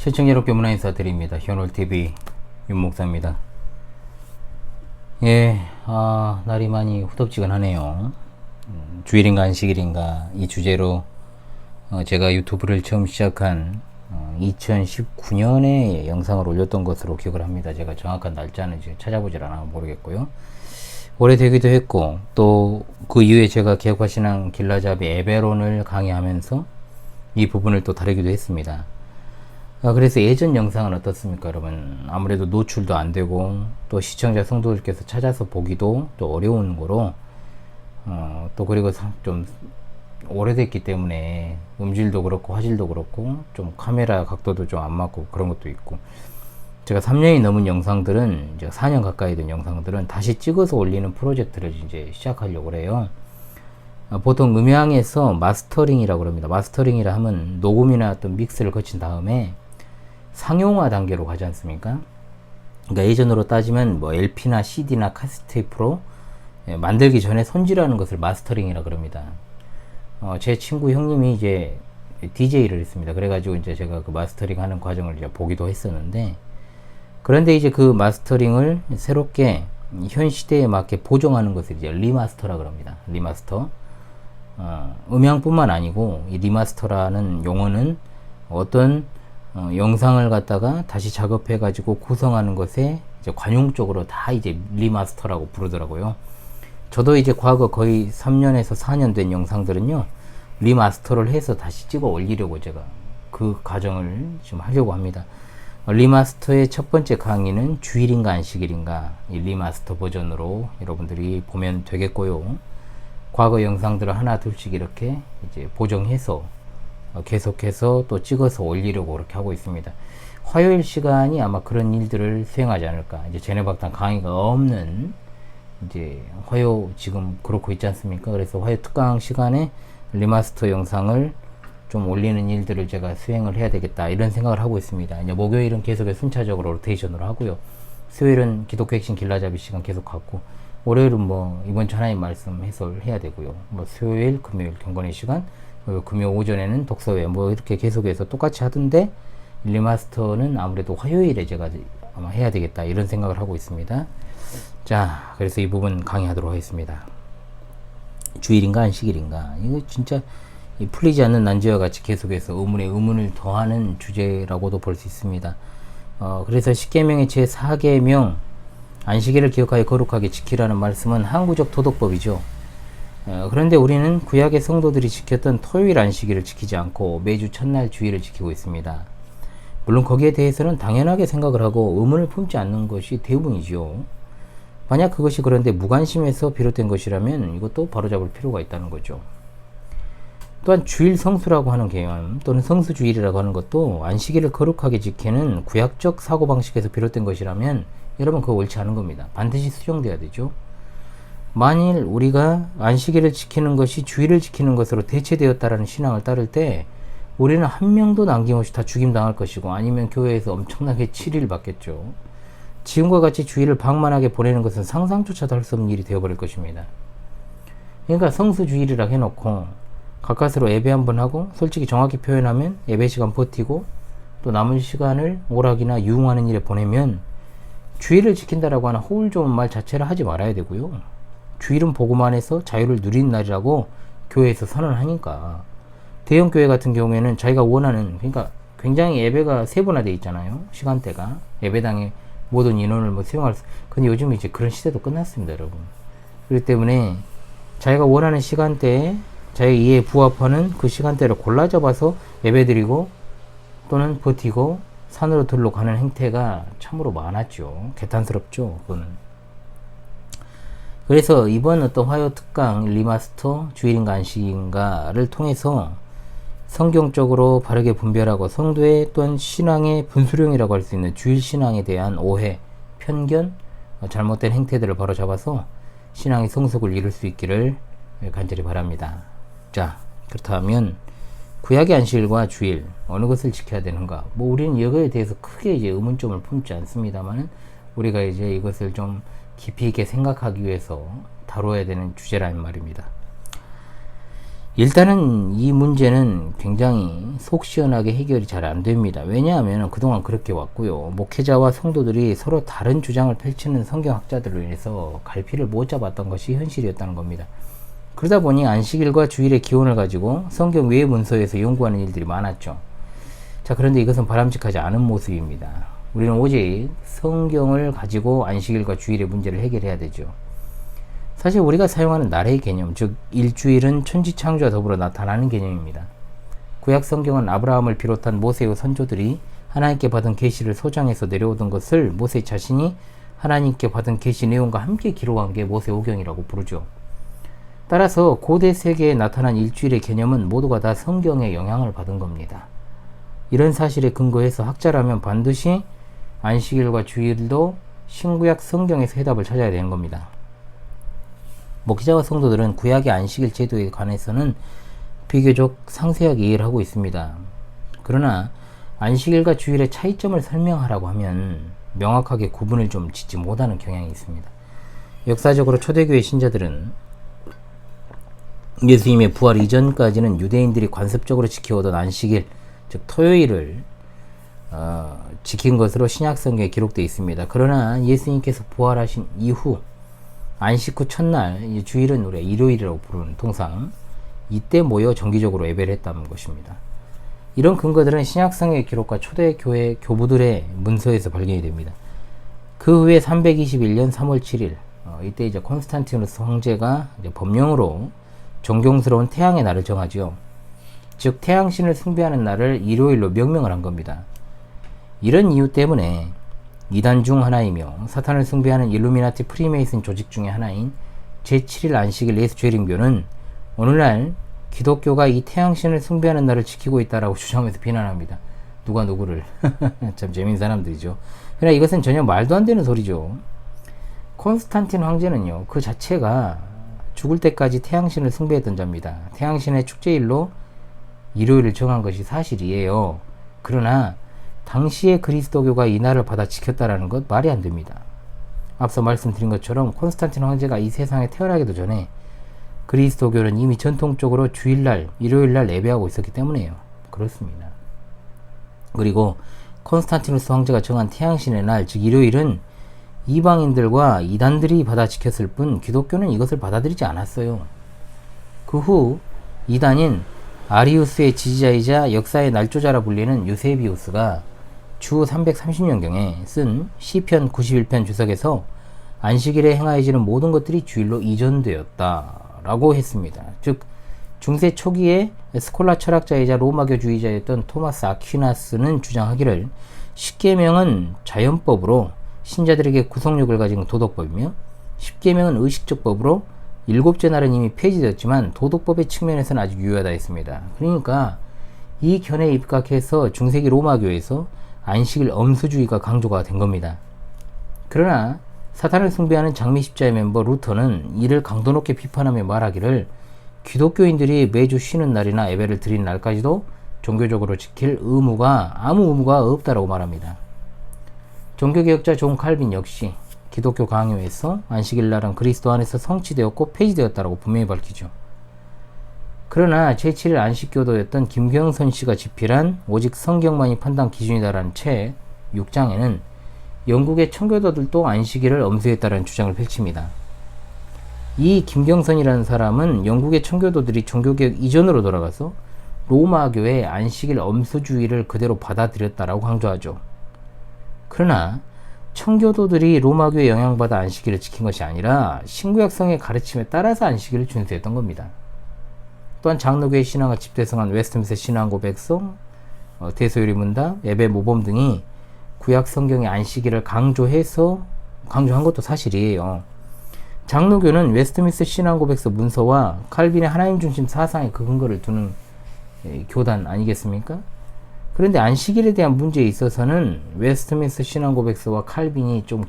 시청자 여러분께 문화 인사드립니다. 현올TV 윤목사입니다. 예, 날이 많이 후덥지근하네요. 주일인가 안식일인가 이 주제로 제가 유튜브를 처음 시작한 2019년에 영상을 올렸던 것으로 기억을 합니다. 제가 정확한 날짜는 지금 찾아보질 않아 모르겠고요. 오래되기도 했고, 또 그 이후에 제가 개혁화신앙 길라잡이 에베론을 강의하면서 이 부분을 또 다루기도 했습니다. 그래서 예전 영상은 어떻습니까, 여러분? 아무래도 노출도 안 되고, 또 시청자 성도들께서 찾아서 보기도 또 어려운 거로, 또 그리고 좀 오래됐기 때문에 음질도 그렇고 화질도 그렇고 좀 카메라 각도도 좀 안 맞고 그런 것도 있고, 제가 3년이 넘은 영상들은, 이제 4년 가까이 된 영상들은 다시 찍어서 올리는 프로젝트를 이제 시작하려고 그래요. 보통 음향에서 마스터링이라고 합니다. 마스터링이라 하면 녹음이나 어떤 믹스를 거친 다음에 상용화 단계로 가지 않습니까? 그러니까 예전으로 따지면 뭐 LP나 CD나 카세트테이프로 만들기 전에 손질하는 것을 마스터링이라 그럽니다. 제 친구 형님이 이제 DJ를 했습니다. 그래가지고 이제 제가 그 마스터링 하는 과정을 이제 보기도 했었는데, 그런데 이제 그 마스터링을 새롭게 현 시대에 맞게 보정하는 것을 이제 리마스터라 그럽니다. 리마스터. 음향뿐만 아니고 이 리마스터라는 용어는 어떤 영상을 갖다가 다시 작업해 가지고 구성하는 것에 이제 관용적으로 다 이제 리마스터라고 부르더라고요. 저도 이제 과거 거의 3년에서 4년 된 영상들은요, 리마스터를 해서 다시 찍어 올리려고 제가 그 과정을 지금 하려고 합니다. 리마스터의 첫 번째 강의는 주일인가 안식일인가, 이 리마스터 버전으로 여러분들이 보면 되겠고요. 과거 영상들을 하나 둘씩 이렇게 이제 보정해서 계속해서 또 찍어서 올리려고 그렇게 하고 있습니다. 화요일 시간이 아마 그런 일들을 수행하지 않을까. 이제 제네박당 강의가 없는 이제 화요 지금 그렇고 있지 않습니까? 그래서 화요 특강 시간에 리마스터 영상을 좀 올리는 일들을 제가 수행을 해야 되겠다, 이런 생각을 하고 있습니다. 이제 목요일은 계속해서 순차적으로 로테이션으로 하고요. 수요일은 기독교 핵심 길라잡이 시간 계속 갖고, 월요일은 뭐 이번 주 하나님 말씀 해설해야 되고요. 뭐 수요일, 금요일 경건의 시간, 금요 오전에는 독서회, 뭐 이렇게 계속해서 똑같이 하던데, 리마스터는 아무래도 화요일에 제가 아마 해야 되겠다, 이런 생각을 하고 있습니다. 자, 그래서 이 부분 강의하도록 하겠습니다. 주일인가 안식일인가, 이거 진짜 풀리지 않는 난제와 같이 계속해서 의문에 의문을 더하는 주제라고도 볼 수 있습니다. 그래서 십계명의 제 4계명 안식일을 기억하여 거룩하게 지키라는 말씀은 항구적 도덕법이죠. 그런데 우리는 구약의 성도들이 지켰던 토요일 안식일을 지키지 않고 매주 첫날 주일을 지키고 있습니다. 물론 거기에 대해서는 당연하게 생각을 하고 의문을 품지 않는 것이 대부분이죠. 만약 그것이 그런데 무관심에서 비롯된 것이라면 이것도 바로잡을 필요가 있다는 거죠. 또한 주일 성수라고 하는 개념, 또는 성수주일이라고 하는 것도 안식일을 거룩하게 지키는 구약적 사고방식에서 비롯된 것이라면 여러분, 그거 옳지 않은 겁니다. 반드시 수정돼야 되죠. 만일 우리가 안식일을 지키는 것이 주일을 지키는 것으로 대체되었다라는 신앙을 따를 때 우리는 한 명도 남김없이 다 죽임당할 것이고, 아니면 교회에서 엄청나게 치리를 받겠죠. 지금과 같이 주일을 방만하게 보내는 것은 상상조차도 할 수 없는 일이 되어버릴 것입니다. 그러니까 성수주일이라 해놓고 가까스로 예배 한번 하고, 솔직히 정확히 표현하면 예배 시간 버티고 또 남은 시간을 오락이나 유흥하는 일에 보내면 주일을 지킨다라고 하는 허울 좋은 말 자체를 하지 말아야 되고요. 주일은 복음 안에서 자유를 누리는 날이라고 교회에서 선언하니까, 대형교회 같은 경우에는 자기가 원하는, 그러니까 굉장히 예배가 세분화되어 있잖아요. 시간대가 예배당에 모든 인원을 뭐 수용할 수, 근데 요즘 이제 그런 시대도 끝났습니다, 여러분. 그렇기 때문에 자기가 원하는 시간대에 자기 이해에 부합하는 그 시간대를 골라 잡아서 예배드리고 또는 버티고 산으로 들러 가는 행태가 참으로 많았죠. 개탄스럽죠, 그거는. 그래서 이번 어떤 화요 특강 리마스터 주일인가 안식인가를 통해서 성경적으로 바르게 분별하고 성도의 또한 신앙의 분수령이라고 할 수 있는 주일 신앙에 대한 오해, 편견, 잘못된 행태들을 바로 잡아서 신앙의 성숙을 이룰 수 있기를 간절히 바랍니다. 자, 그렇다면 구약의 안식일과 주일 어느 것을 지켜야 되는가? 뭐 우리는 이거에 대해서 크게 이제 의문점을 품지 않습니다만, 우리가 이제 이것을 좀 깊이 있게 생각하기 위해서 다뤄야 되는 주제라는 말입니다. 일단은 이 문제는 굉장히 속 시원하게 해결이 잘 안 됩니다. 왜냐하면 그동안 그렇게 왔고요. 목회자와 성도들이 서로 다른 주장을 펼치는 성경학자들로 인해서 갈피를 못 잡았던 것이 현실이었다는 겁니다. 그러다 보니 안식일과 주일의 기원을 가지고 성경 외의 문서에서 연구하는 일들이 많았죠. 자, 그런데 이것은 바람직하지 않은 모습입니다. 우리는 오직 성경을 가지고 안식일과 주일의 문제를 해결해야 되죠. 사실 우리가 사용하는 날의 개념, 즉 일주일은 천지창조와 더불어 나타나는 개념입니다. 구약 성경은 아브라함을 비롯한 모세의 선조들이 하나님께 받은 계시를 소장해서 내려오던 것을 모세 자신이 하나님께 받은 계시 내용과 함께 기록한 게 모세오경이라고 부르죠. 따라서 고대 세계에 나타난 일주일의 개념은 모두가 다 성경의 영향을 받은 겁니다. 이런 사실에 근거해서 학자라면 반드시 안식일과 주일도 신구약 성경에서 해답을 찾아야 되는 겁니다. 목회자와 성도들은 구약의 안식일 제도에 관해서는 비교적 상세하게 이해를 하고 있습니다. 그러나 안식일과 주일의 차이점을 설명하라고 하면 명확하게 구분을 좀 짓지 못하는 경향이 있습니다. 역사적으로 초대교회 신자들은 예수님의 부활 이전까지는 유대인들이 관습적으로 지켜오던 안식일, 즉 토요일을 지킨 것으로 신약성경에 기록되어 있습니다. 그러나 예수님께서 부활하신 이후 안식 후 첫날, 주일은 우리가 일요일이라고 부르는 통상 이때 모여 정기적으로 예배를 했다는 것입니다. 이런 근거들은 신약성의 기록과 초대교회 교부들의 문서에서 발견이 됩니다. 그 후에 321년 3월 7일 이때 이제 콘스탄티누스 황제가 이제 법령으로 존경스러운 태양의 날을 정하죠. 즉 태양신을 숭배하는 날을 일요일로 명명을 한 겁니다. 이런 이유 때문에 이단 중 하나이며 사탄을 숭배하는 일루미나티 프리메이슨 조직 중의 하나인 제7일 안식일 예수죄린교는 오늘날 기독교가 이 태양신을 숭배하는 날을 지키고 있다라고 주장하면서 비난합니다. 누가 누구를. 참 재미있는 사람들이죠. 그러나 이것은 전혀 말도 안 되는 소리죠. 콘스탄틴 황제는요, 그 자체가 죽을 때까지 태양신을 숭배했던 자입니다. 태양신의 축제일로 일요일을 정한 것이 사실이에요. 그러나 당시의 그리스도교가 이 날을 받아 지켰다라는 것 말이 안 됩니다. 앞서 말씀드린 것처럼 콘스탄틴 황제가 이 세상에 태어나기도 전에 그리스도교는 이미 전통적으로 주일날, 일요일날 예배하고 있었기 때문에요. 그렇습니다. 그리고 콘스탄티누스 황제가 정한 태양신의 날, 즉 일요일은 이방인들과 이단들이 받아 지켰을 뿐 기독교는 이것을 받아들이지 않았어요. 그 후 이단인 아리우스의 지지자이자 역사의 날조자라 불리는 유세비우스가 주 330년경에 쓴 시편 91편 주석에서 안식일에 행하여지는 모든 것들이 주일로 이전되었다라고 했습니다. 즉 중세 초기에 스콜라 철학자이자 로마교주의자였던 토마스 아퀴나스는 주장하기를 십계명은 자연법으로 신자들에게 구속력을 가진 도덕법이며 십계명은 의식적 법으로 일곱째 날은 이미 폐지되었지만 도덕법의 측면에서는 아직 유효하다 했습니다. 그러니까 이 견해에 입각해서 중세기 로마교에서 안식일 엄수주의가 강조가 된 겁니다. 그러나 사탄을 숭배하는 장미십자의 멤버 루터는 이를 강도 높게 비판하며 말하기를 기독교인들이 매주 쉬는 날이나 예배를 드리는 날까지도 종교적으로 지킬 아무 의무가 없다라고 말합니다. 종교개혁자 존 칼빈 역시 기독교 강요에서 안식일날은 그리스도 안에서 성취되었고 폐지되었다라고 분명히 밝히죠. 그러나 제7일 안식교도였던 김경선 씨가 집필한 오직 성경만이 판단 기준이다라는 책 6장에는 영국의 청교도들도 안식일을 엄수했다라는 주장을 펼칩니다. 이 김경선이라는 사람은 영국의 청교도들이 종교개혁 이전으로 돌아가서 로마교의 안식일 엄수주의를 그대로 받아들였다라고 강조하죠. 그러나 청교도들이 로마교에 영향받아 안식일을 지킨 것이 아니라 신구약성의 가르침에 따라서 안식일을 준수했던 겁니다. 또한 장로교의 신앙을 집대성한 웨스트민스터 신앙고백서, 대소요리 문답, 예배 모범 등이 구약 성경의 안식일을 강조한 것도 사실이에요. 장로교는 웨스트민스터 신앙고백서 문서와 칼빈의 하나님 중심 사상에 그 근거를 두는 교단 아니겠습니까? 그런데 안식일에 대한 문제에 있어서는 웨스트민스터 신앙고백서와 칼빈이 좀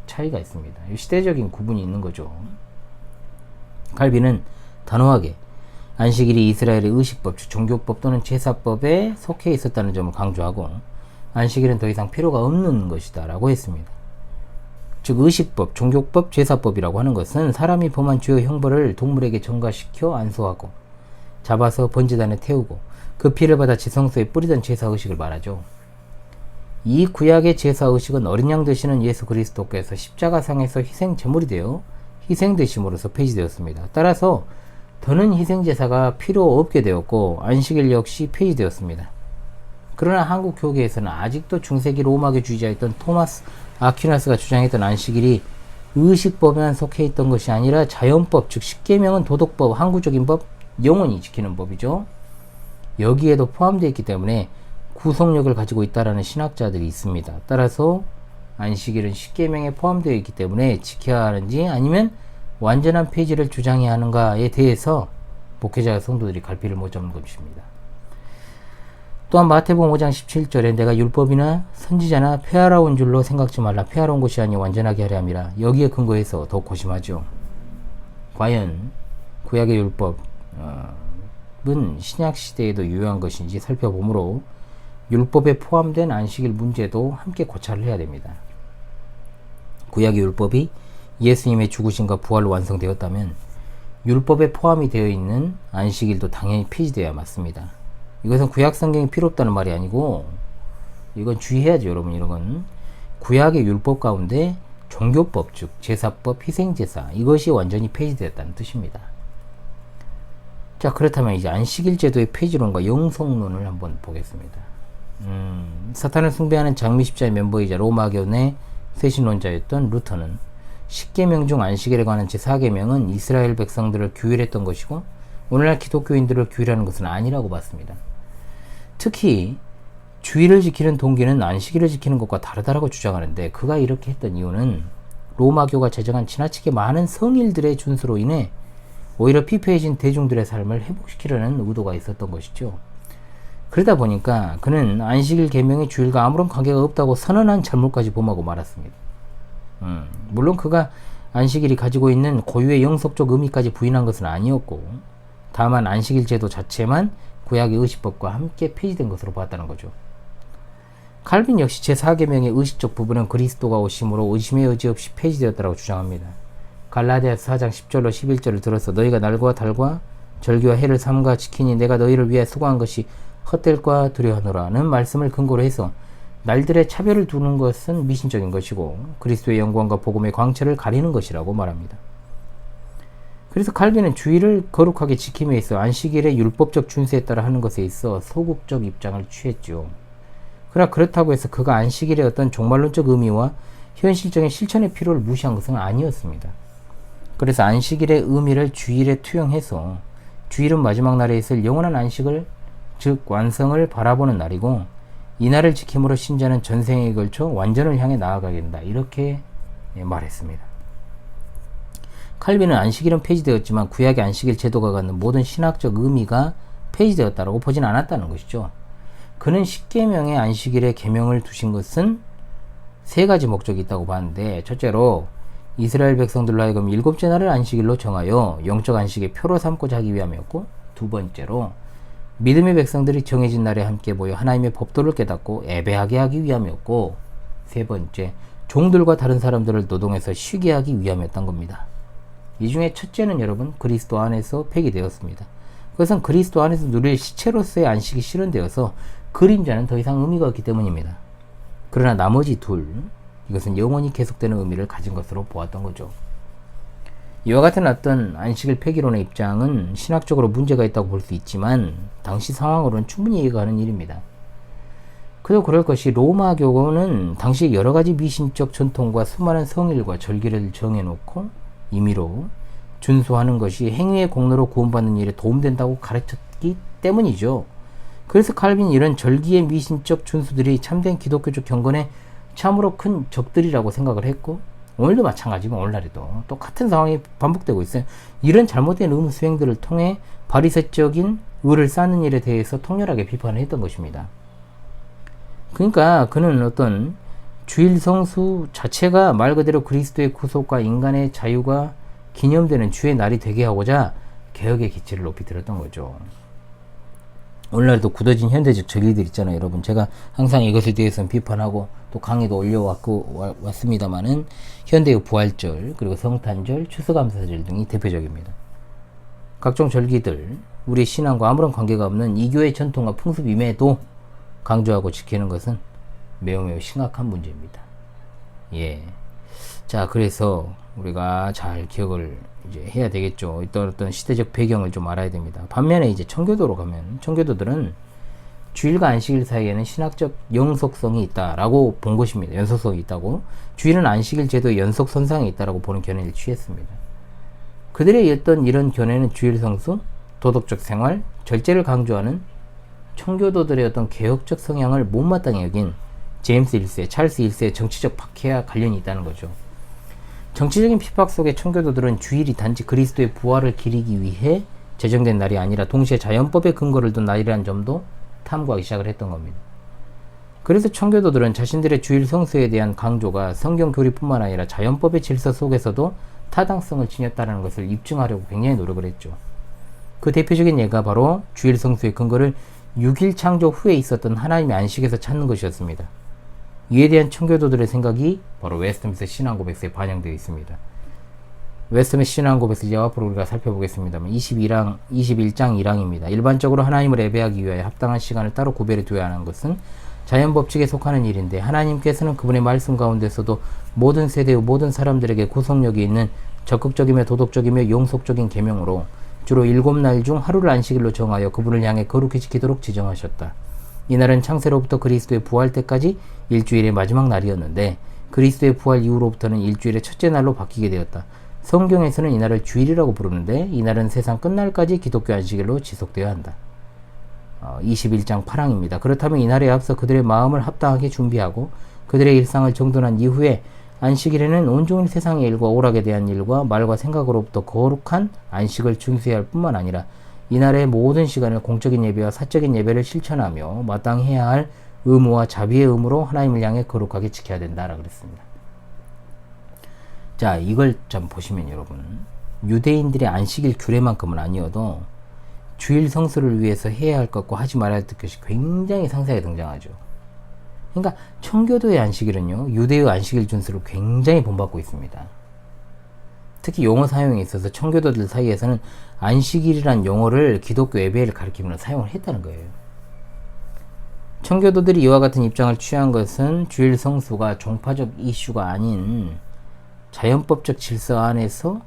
차이가 있습니다. 시대적인 구분이 있는 거죠. 칼빈은 단호하게 안식일이 이스라엘의 의식법, 종교법 또는 제사법에 속해 있었다는 점을 강조하고 안식일은 더 이상 필요가 없는 것이다 라고 했습니다. 즉 의식법, 종교법, 제사법이라고 하는 것은 사람이 범한 죄의 형벌을 동물에게 전가시켜 안수하고 잡아서 번제단에 태우고 그 피를 받아 지성소에 뿌리던 제사 의식을 말하죠. 이 구약의 제사 의식은 어린 양 되시는 예수 그리스도께서 십자가상에서 희생 제물이 되어 희생되심으로써 폐지되었습니다. 따라서 더는 희생제사가 필요 없게 되었고 안식일 역시 폐지되었습니다. 그러나 한국 교계에서는 아직도 중세기 로마교 주의자였던 토마스 아퀴나스가 주장했던 안식일이 의식법에만 속해 있던 것이 아니라 자연법, 즉 십계명은 도덕법, 항구적인 법, 영원히 지키는 법이죠. 여기에도 포함되어 있기 때문에 구속력을 가지고 있다라는 신학자들이 있습니다. 따라서 안식일은 십계명에 포함되어 있기 때문에 지켜야 하는지 아니면 완전한 폐지를 주장해야 하는가에 대해서 목회자 성도들이 갈피를 못 잡는 것입니다. 또한 마태복음 5장 17절에 내가 율법이나 선지자나 폐하러 온 줄로 생각지 말라. 폐하러 온 것이 아니 완전하게 하려 함이라. 여기에 근거해서 더욱 고심하죠. 과연 구약의 율법은 신약시대에도 유효한 것인지 살펴보므로 율법에 포함된 안식일 문제도 함께 고찰을 해야 됩니다. 구약의 율법이 예수님의 죽으심과 부활로 완성되었다면 율법에 포함이 되어 있는 안식일도 당연히 폐지되어야 맞습니다. 이것은 구약 성경이 필요 없다는 말이 아니고 이건 주의해야죠, 여러분. 이런 건 구약의 율법 가운데 종교법, 즉 제사법, 희생제사 이것이 완전히 폐지되었다는 뜻입니다. 자, 그렇다면 이제 안식일 제도의 폐지론과 영성론을 한번 보겠습니다. 사탄을 숭배하는 장미 십자의 멤버이자 로마교 내 쇄신론자였던 루터는 십계명 중 안식일에 관한 제4계명은 이스라엘 백성들을 규율했던 것이고 오늘날 기독교인들을 규율하는 것은 아니라고 봤습니다. 특히 주일을 지키는 동기는 안식일을 지키는 것과 다르다라고 주장하는데 그가 이렇게 했던 이유는 로마교가 제정한 지나치게 많은 성일들의 준수로 인해 오히려 피폐해진 대중들의 삶을 회복시키려는 의도가 있었던 것이죠. 그러다 보니까 그는 안식일 계명이 주일과 아무런 관계가 없다고 선언한 잘못까지 범하고 말았습니다. 물론 그가 안식일이 가지고 있는 고유의 영속적 의미까지 부인한 것은 아니었고 다만 안식일 제도 자체만 구약의 의식법과 함께 폐지된 것으로 보았다는 거죠. 칼빈 역시 제4계명의 의식적 부분은 그리스도가 오심으로 의심의 여지 없이 폐지되었다고 주장합니다. 갈라디아서 4장 10절로 11절을 들어서 너희가 날과 달과 절기와 해를 삼가 지키니 내가 너희를 위해 수고한 것이 헛될까 두려워하노라는 말씀을 근거로 해서 날들의 차별을 두는 것은 미신적인 것이고 그리스도의 영광과 복음의 광채를 가리는 것이라고 말합니다. 그래서 칼빈은 주일을 거룩하게 지킴에 있어 안식일의 율법적 준수에 따라 하는 것에 있어 소극적 입장을 취했죠. 그러나 그렇다고 해서 그가 안식일의 어떤 종말론적 의미와 현실적인 실천의 필요를 무시한 것은 아니었습니다. 그래서 안식일의 의미를 주일에 투영해서 주일은 마지막 날에 있을 영원한 안식을 즉 완성을 바라보는 날이고 이 날을 지킴으로 신자는 전생에 걸쳐 완전을 향해 나아가게 된다. 이렇게 말했습니다. 칼빈은 안식일은 폐지되었지만 구약의 안식일 제도가 갖는 모든 신학적 의미가 폐지되었다고 보진 않았다는 것이죠. 그는 십계명의 안식일에 계명을 두신 것은 세 가지 목적이 있다고 봤는데 첫째로 이스라엘 백성들로 하여금 일곱째 날을 안식일로 정하여 영적 안식의 표로 삼고자 하기 위함이었고 두 번째로 믿음의 백성들이 정해진 날에 함께 모여 하나님의 법도를 깨닫고 예배하게 하기 위함이었고 세 번째 종들과 다른 사람들을 노동해서 쉬게 하기 위함이었던 겁니다. 이 중에 첫째는 여러분 그리스도 안에서 폐기되었습니다. 그것은 그리스도 안에서 누릴 시체로서의 안식이 실현되어서 그림자는 더 이상 의미가 없기 때문입니다. 그러나 나머지 둘 이것은 영원히 계속되는 의미를 가진 것으로 보았던 거죠. 이와 같은 어떤 안식일 폐기론의 입장은 신학적으로 문제가 있다고 볼 수 있지만 당시 상황으로는 충분히 이해가 가는 일입니다. 그도 그럴 것이 로마교는 당시 여러가지 미신적 전통과 수많은 성일과 절기를 정해놓고 임의로 준수하는 것이 행위의 공로로 구원받는 일에 도움된다고 가르쳤기 때문이죠. 그래서 칼빈이 이런 절기의 미신적 준수들이 참된 기독교적 경건에 참으로 큰 적들이라고 생각을 했고 오늘도 마찬가지고 오늘날에도 똑같은 상황이 반복되고 있어요. 이런 잘못된 의무 수행들을 통해 바리새적인 의를 쌓는 일에 대해서 통렬하게 비판을 했던 것입니다. 그러니까 그는 어떤 주일 성수 자체가 말 그대로 그리스도의 구속과 인간의 자유가 기념되는 주의 날이 되게 하고자 개혁의 기치를 높이 들었던 거죠. 오늘날도 굳어진 현대적 절기들 있잖아요, 여러분. 제가 항상 이것에 대해서는 비판하고 또 강의도 왔습니다만은 현대의 부활절, 그리고 성탄절, 추수감사절 등이 대표적입니다. 각종 절기들, 우리 신앙과 아무런 관계가 없는 이교의 전통과 풍습임에도 강조하고 지키는 것은 매우 심각한 문제입니다. 예. 자, 그래서 우리가 잘 기억을 이제 해야 되겠죠. 어떤 시대적 배경을 좀 알아야 됩니다. 반면에 이제 청교도로 가면, 청교도들은 주일과 안식일 사이에는 신학적 연속성이 있다라고 본 것입니다. 연속성이 있다고. 주일은 안식일 제도의 연속 선상에 있다라고 보는 견해를 취했습니다. 그들의 어떤 이런 견해는 주일 성수, 도덕적 생활, 절제를 강조하는 청교도들의 어떤 개혁적 성향을 못마땅히 여긴 제임스 1세, 찰스 1세의 정치적 박해와 관련이 있다는 거죠. 정치적인 핍박 속에 청교도들은 주일이 단지 그리스도의 부활을 기리기 위해 제정된 날이 아니라 동시에 자연법의 근거를 둔 날이라는 점도 탐구하기 시작을 했던 겁니다. 그래서 청교도들은 자신들의 주일 성수에 대한 강조가 성경 교리뿐만 아니라 자연법의 질서 속에서도 타당성을 지녔다는 것을 입증하려고 굉장히 노력을 했죠. 그 대표적인 예가 바로 주일 성수의 근거를 6일 창조 후에 있었던 하나님의 안식에서 찾는 것이었습니다. 이에 대한 청교도들의 생각이 바로 웨스트민스터 신앙고백서에 반영되어 있습니다. 웨스트민스터 신앙고백서 이제 앞으로 우리가 살펴보겠습니다만 21장 1항입니다. 일반적으로 하나님을 예배하기 위하여 합당한 시간을 따로 구별해 두어야 하는 것은 자연법칙에 속하는 일인데 하나님께서는 그분의 말씀 가운데서도 모든 세대의 모든 사람들에게 구속력이 있는 적극적이며 도덕적이며 용속적인 계명으로 주로 7날 중 하루를 안식일로 정하여 그분을 향해 거룩히 지키도록 지정하셨다. 이날은 창세로부터 그리스도의 부활 때까지 일주일의 마지막 날이었는데 그리스도의 부활 이후로부터는 일주일의 첫째 날로 바뀌게 되었다. 성경에서는 이날을 주일이라고 부르는데 이날은 세상 끝날까지 기독교 안식일로 지속되어야 한다. 21장 8항입니다. 그렇다면 이날에 앞서 그들의 마음을 합당하게 준비하고 그들의 일상을 정돈한 이후에 안식일에는 온종일 세상의 일과 오락에 대한 일과 말과 생각으로부터 거룩한 안식을 준수해야 할 뿐만 아니라 이날의 모든 시간을 공적인 예배와 사적인 예배를 실천하며 마땅히 해야 할 의무와 자비의 의무로 하나님을 향해 거룩하게 지켜야 된다라고 그랬습니다. 자, 이걸 좀 보시면 여러분, 유대인들의 안식일 규례만큼은 아니어도 주일 성수를 위해서 해야 할 것과 하지 말아야 할 것이 굉장히 상세하게 등장하죠. 그러니까 청교도의 안식일은요, 유대의 안식일 준수를 굉장히 본받고 있습니다. 특히 용어 사용에 있어서 청교도들 사이에서는 안식일이란 용어를 기독교 예배를 가리키면서 사용을 했다는 거예요. 청교도들이 이와 같은 입장을 취한 것은 주일 성수가 종파적 이슈가 아닌 자연법적 질서 안에서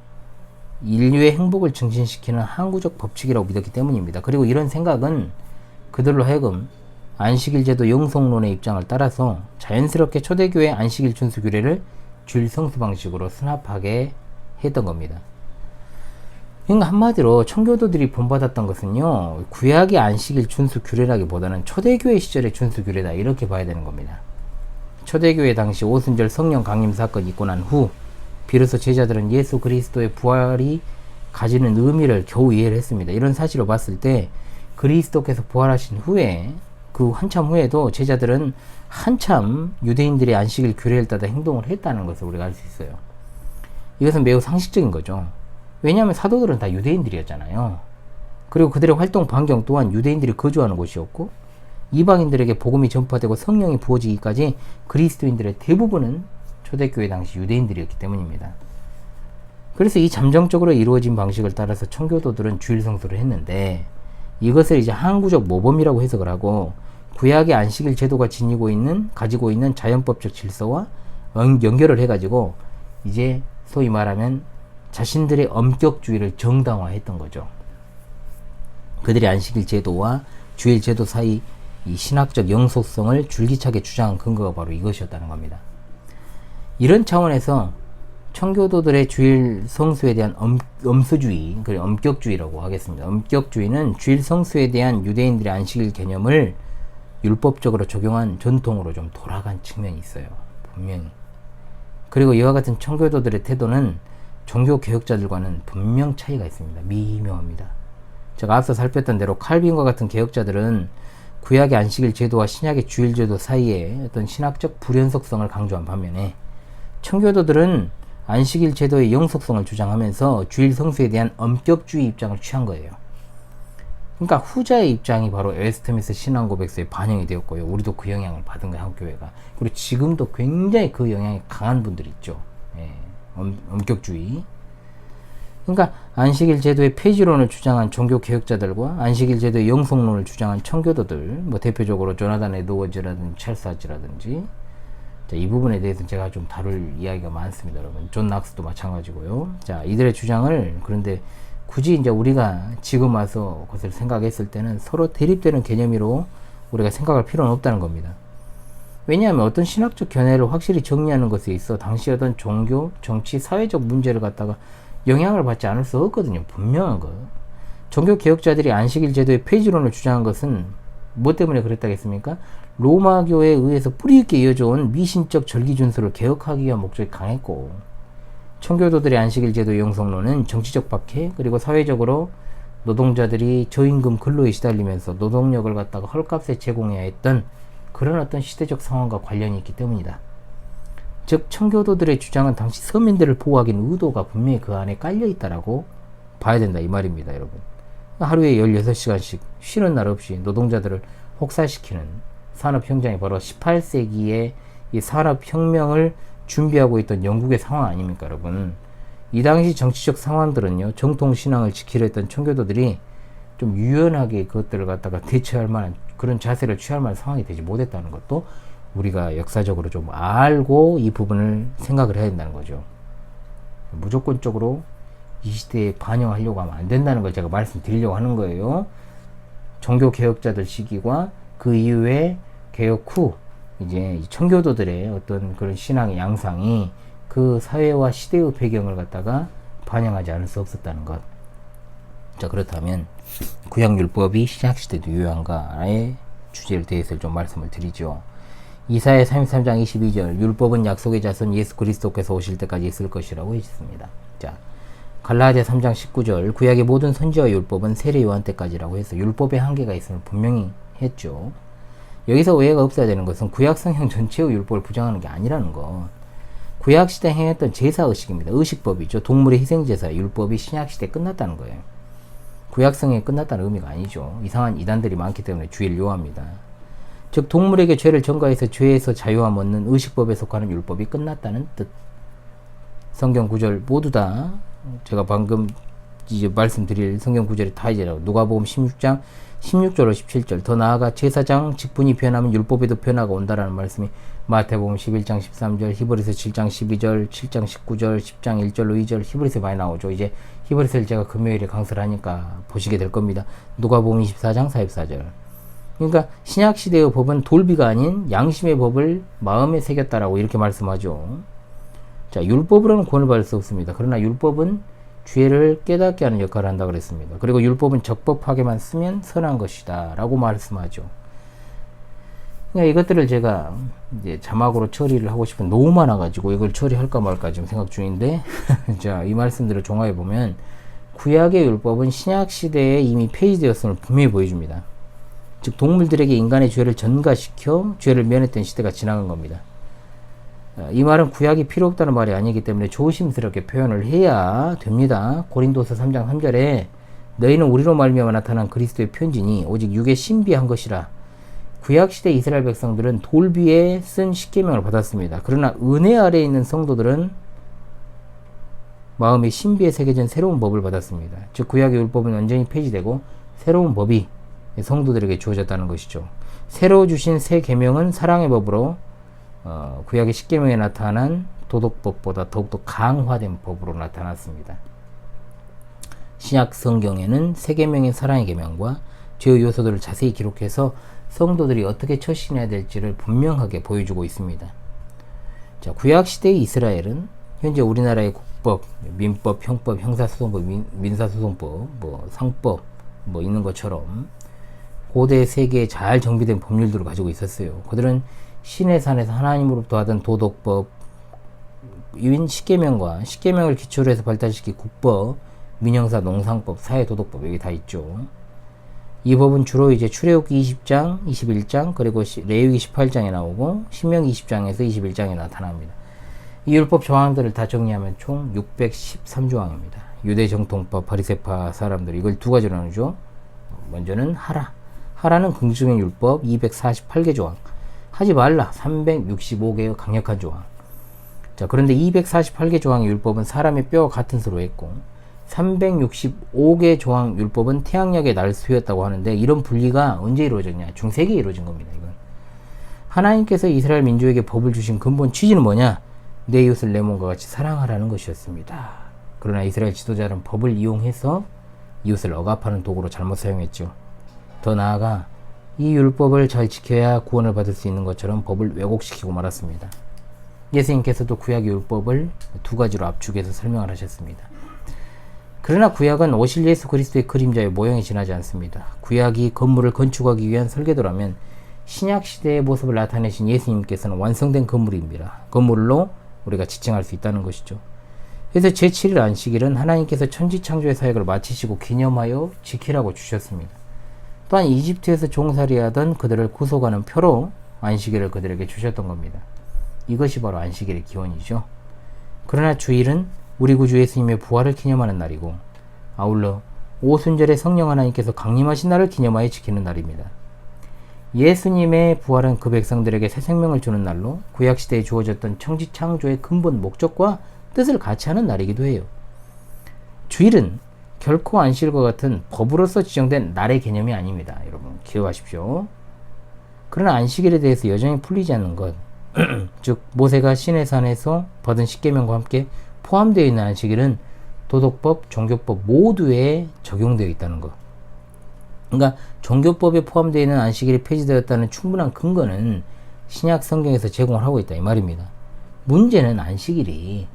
인류의 행복을 증진시키는 항구적 법칙이라고 믿었기 때문입니다. 그리고 이런 생각은 그들로 하여금 안식일 제도 영성론의 입장을 따라서 자연스럽게 초대교회 안식일 준수 규례를 주일 성수 방식으로 수납하게 했던 겁니다. 그러니까 한마디로 청교도들이 본받았던 것은요, 구약의 안식일 준수 규례라기보다는 초대교회 시절의 준수 규례다, 이렇게 봐야 되는 겁니다. 초대교회 당시 오순절 성령 강림 사건이 있고 난 후 비로소 제자들은 예수 그리스도의 부활이 가지는 의미를 겨우 이해를 했습니다. 이런 사실을 봤을 때 그리스도께서 부활하신 후에 그 한참 후에도 제자들은 한참 유대인들의 안식일 규례를 따라 행동을 했다는 것을 우리가 알 수 있어요. 이것은 매우 상식적인 거죠. 왜냐하면 사도들은 다 유대인들이었잖아요. 그리고 그들의 활동 반경 또한 유대인들이 거주하는 곳이었고 이방인들에게 복음이 전파되고 성령이 부어지기까지 그리스도인들의 대부분은 초대교회 당시 유대인들이었기 때문입니다. 그래서 이 잠정적으로 이루어진 방식을 따라서 청교도들은 주일 성수를 했는데 이것을 이제 항구적 모범이라고 해석을 하고 구약의 안식일 제도가 가지고 있는 자연법적 질서와 연결을 해가지고 이제 소위 말하면 자신들의 엄격주의를 정당화했던 거죠. 그들의 안식일 제도와 주일 제도 사이 이 신학적 영속성을 줄기차게 주장한 근거가 바로 이것이었다는 겁니다. 이런 차원에서 청교도들의 주일 성수에 대한 엄수주의, 그리고 엄격주의라고 하겠습니다. 엄격주의는 주일 성수에 대한 유대인들의 안식일 개념을 율법적으로 적용한 전통으로 좀 돌아간 측면이 있어요. 분명히. 그리고 이와 같은 청교도들의 태도는 종교 개혁자들과는 분명 차이가 있습니다. 미묘합니다. 제가 앞서 살폈던 대로 칼빈과 같은 개혁자들은 구약의 안식일 제도와 신약의 주일 제도 사이에 어떤 신학적 불연속성을 강조한 반면에 청교도들은 안식일 제도의 영속성을 주장하면서 주일 성수에 대한 엄격주의 입장을 취한 거예요. 그러니까 후자의 입장이 바로 웨스트민스터 신앙고백서에 반영이 되었고요. 우리도 그 영향을 받은 거예요, 한국교회가. 그리고 지금도 굉장히 그 영향이 강한 분들이 있죠. 예, 엄격주의. 그러니까 안식일 제도의 폐지론을 주장한 종교 개혁자들과 안식일 제도의 영성론을 주장한 청교도들, 뭐 대표적으로 조나단 에드워즈라든지 찰스 하치라든지, 자, 이 부분에 대해서 제가 좀 다룰 이야기가 많습니다, 여러분. 존 낙스도 마찬가지고요. 자, 이들의 주장을 그런데 굳이 이제 우리가 지금 와서 그것을 생각했을 때는 서로 대립되는 개념으로 우리가 생각할 필요는 없다는 겁니다. 왜냐하면 어떤 신학적 견해를 확실히 정리하는 것에 있어 당시 어떤 종교, 정치, 사회적 문제를 갖다가 영향을 받지 않을 수 없거든요. 분명한 거. 종교 개혁자들이 안식일 제도의 폐지론을 주장한 것은 뭐 때문에 그랬다겠습니까? 로마교에 의해서 뿌리 있게 이어져온 미신적 절기 준수를 개혁하기 위한 목적이 강했고, 청교도들의 안식일 제도의 영성론은 정치적 박해, 그리고 사회적으로 노동자들이 저임금 근로에 시달리면서 노동력을 갖다가 헐값에 제공해야 했던 그런 어떤 시대적 상황과 관련이 있기 때문이다. 즉 청교도들의 주장은 당시 서민들을 보호하기는 의도가 분명히 그 안에 깔려있다라고 봐야 된다 이 말입니다, 여러분. 하루에 16시간씩 쉬는 날 없이 노동자들을 혹사시키는 산업혁명이 바로 18세기의 이 산업혁명을 준비하고 있던 영국의 상황 아닙니까, 여러분. 이 당시 정치적 상황들은요, 정통신앙을 지키려 했던 청교도들이 좀 유연하게 그것들을 갖다가 대처할 만한 그런 자세를 취할 만한 상황이 되지 못했다는 것도 우리가 역사적으로 좀 알고 이 부분을 생각을 해야 된다는 거죠. 무조건적으로 이 시대에 반영하려고 하면 안 된다는 걸 제가 말씀드리려고 하는 거예요. 종교 개혁자들 시기와 그 이후에 개혁 후 이제 청교도들의 어떤 그런 신앙의 양상이 그 사회와 시대의 배경을 갖다가 반영하지 않을 수 없었다는 것. 자, 그렇다면 구약율법이 신약시대도 유효한가의 주제에 대해서 좀 말씀을 드리죠. 이사야 33장 22절, 율법은 약속의 자손 예수 그리스도께서 오실 때까지 있을 것이라고 했습니다. 자, 갈라디아 3장 19절, 구약의 모든 선지와 율법은 세례 요한 때까지라고 해서 율법의 한계가 있음을 분명히 했죠. 여기서 오해가 없어야 되는 것은 구약 성경 전체의 율법을 부정하는 게 아니라는 것. 구약 시대 행했던 제사 의식입니다. 의식법이죠. 동물의 희생제사 율법이 신약 시대에 끝났다는 거예요. 구약 성경이 끝났다는 의미가 아니죠. 이상한 이단들이 많기 때문에 주의를 요합니다. 즉 동물에게 죄를 전가해서 죄에서 자유함 얻는 의식법에 속하는 율법이 끝났다는 뜻. 성경 구절 모두 다 제가 방금 이제 말씀드릴 성경 구절이 다 이제 누가복음 16장 16절로 17절, 더 나아가 제사장 직분이 변하면 율법에도 변화가 온다라는 말씀이 마태복음 11장 13절, 히브리서 7장 12절, 7장 19절, 10장 1절로 2절, 히브리서에 많이 나오죠. 이제 히브리서를 제가 금요일에 강사를 하니까 보시게 될 겁니다. 누가복음 24장 44절. 그러니까 신약시대의 법은 돌비가 아닌 양심의 법을 마음에 새겼다라고 이렇게 말씀하죠. 자, 율법으로는 구원을 받을 수 없습니다. 그러나 율법은 죄를 깨닫게 하는 역할을 한다고 그랬습니다. 그리고 율법은 적법하게만 쓰면 선한 것이다 라고 말씀하죠. 그러니까 이것들을 제가 이제 자막으로 처리를 하고 싶은 너무 많아가지고 이걸 처리할까 말까 지금 생각 중인데 자, 이 말씀들을 종합해보면 구약의 율법은 신약시대에 이미 폐지되었음을 분명히 보여줍니다. 즉 동물들에게 인간의 죄를 전가시켜 죄를 면했던 시대가 지나간 겁니다. 이 말은 구약이 필요 없다는 말이 아니기 때문에 조심스럽게 표현을 해야 됩니다. 고린도서 3장 3절에 너희는 우리로 말미암아 나타난 그리스도의 편지니 오직 육에 신비한 것이라. 구약시대 이스라엘 백성들은 돌비에 쓴 십계명을 받았습니다. 그러나 은혜 아래에 있는 성도들은 마음의 신비에 새겨진 새로운 법을 받았습니다. 즉 구약의 율법은 완전히 폐지되고 새로운 법이 성도들에게 주어졌다는 것이죠. 새로 주신 새 계명은 사랑의 법으로 구약의 십계명에 나타난 도덕법보다 더욱더 강화된 법으로 나타났습니다. 신약 성경에는 새 계명인 사랑의 계명과 죄의 요소들을 자세히 기록해서 성도들이 어떻게 처신해야 될지를 분명하게 보여주고 있습니다. 자, 구약 시대의 이스라엘은 현재 우리나라의 국법, 민법, 형법, 형사소송법, 민사소송법, 상법 있는 것처럼 고대 세계에 잘 정비된 법률들을 가지고 있었어요. 그들은 신의 산에서 하나님으로부터 하던 도덕법, 인 십계명과 십계명을 기초로 해서 발달시킨 국법, 민형사, 농상법, 사회도덕법 여기 다 있죠. 이 법은 주로 이제 출애굽기 20장, 21장, 그리고 레위기 18장에 나오고 신명기 20장에서 21장에 나타납니다. 이 율법 조항들을 다 정리하면 총 613조항입니다. 유대 정통파, 바리새파 사람들 이걸 두 가지로 나누죠. 먼저는 하라. 하라는 긍정의 율법 248개 조항. 하지 말라 365개의 강력한 조항. 자, 그런데 248개 조항의 율법은 사람의 뼈와 같은 수로 했고 365개 조항 율법은 태양력의 날수였다고 하는데, 이런 분리가 언제 이루어졌냐? 중세기에 이루어진 겁니다. 이건 하나님께서 이스라엘 민족에게 법을 주신 근본 취지는 뭐냐? 내 이웃을 내 몸과 같이 사랑하라는 것이었습니다. 그러나 이스라엘 지도자는 법을 이용해서 이웃을 억압하는 도구로 잘못 사용했죠. 더 나아가 이 율법을 잘 지켜야 구원을 받을 수 있는 것처럼 법을 왜곡시키고 말았습니다. 예수님께서도 구약의 율법을 두 가지로 압축해서 설명을 하셨습니다. 그러나 구약은 오실 예수 그리스도의 그림자의 모형에 지나지 않습니다. 구약이 건물을 건축하기 위한 설계도라면 신약 시대의 모습을 나타내신 예수님께서는 완성된 건물입니다. 건물로 우리가 지칭할 수 있다는 것이죠. 그래서 제7일 안식일은 하나님께서 천지창조의 사역을 마치시고 기념하여 지키라고 주셨습니다. 또한 이집트에서 종살이하던 그들을 구속하는 표로 안식일을 그들에게 주셨던 겁니다. 이것이 바로 안식일의 기원이죠. 그러나 주일은 우리 구주 예수님의 부활을 기념하는 날이고, 아울러 오순절에 성령 하나님께서 강림하신 날을 기념하여 지키는 날입니다. 예수님의 부활은 그 백성들에게 새 생명을 주는 날로 구약시대에 주어졌던 천지창조의 근본 목적과 뜻을 같이 하는 날이기도 해요. 주일은 결코 안식일과 같은 법으로서 지정된 날의 개념이 아닙니다. 여러분 기억하십시오. 그러나 안식일에 대해서 여전히 풀리지 않는 것, 즉 모세가 시내산에서 받은 십계명과 함께 포함되어 있는 안식일은 도덕법, 종교법 모두에 적용되어 있다는 것. 그러니까 종교법에 포함되어 있는 안식일이 폐지되었다는 충분한 근거는 신약 성경에서 제공을 하고 있다 이 말입니다. 문제는 안식일이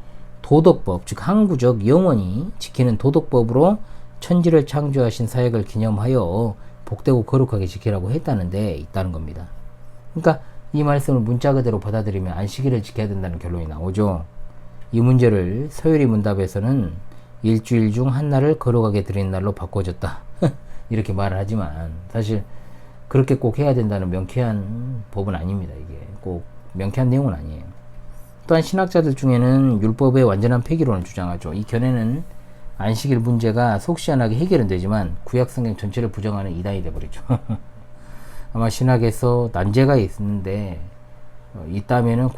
도덕법, 즉 항구적 영원히 지키는 도덕법으로 천지를 창조하신 사역을 기념하여 복되고 거룩하게 지키라고 했다는 데 있다는 겁니다. 그러니까 이 말씀을 문자 그대로 받아들이면 안식일을 지켜야 된다는 결론이 나오죠. 이 문제를 서유리 문답에서는 일주일 중 한 날을 거룩하게 드리는 날로 바꿔줬다 이렇게 말을 하지만, 사실 그렇게 꼭 해야 된다는 명쾌한 법은 아닙니다. 이게 꼭 명쾌한 내용은 아니에요. 또한 신학자들 중에는 율법의 완전한 폐기론을 주장하죠. 이 견해는 안식일 문제가 속 시원하게 해결은 되지만 구약 성경 전체를 부정하는 이단이 되어버리죠. 아마 신학에서 난제가 있는데 있다면은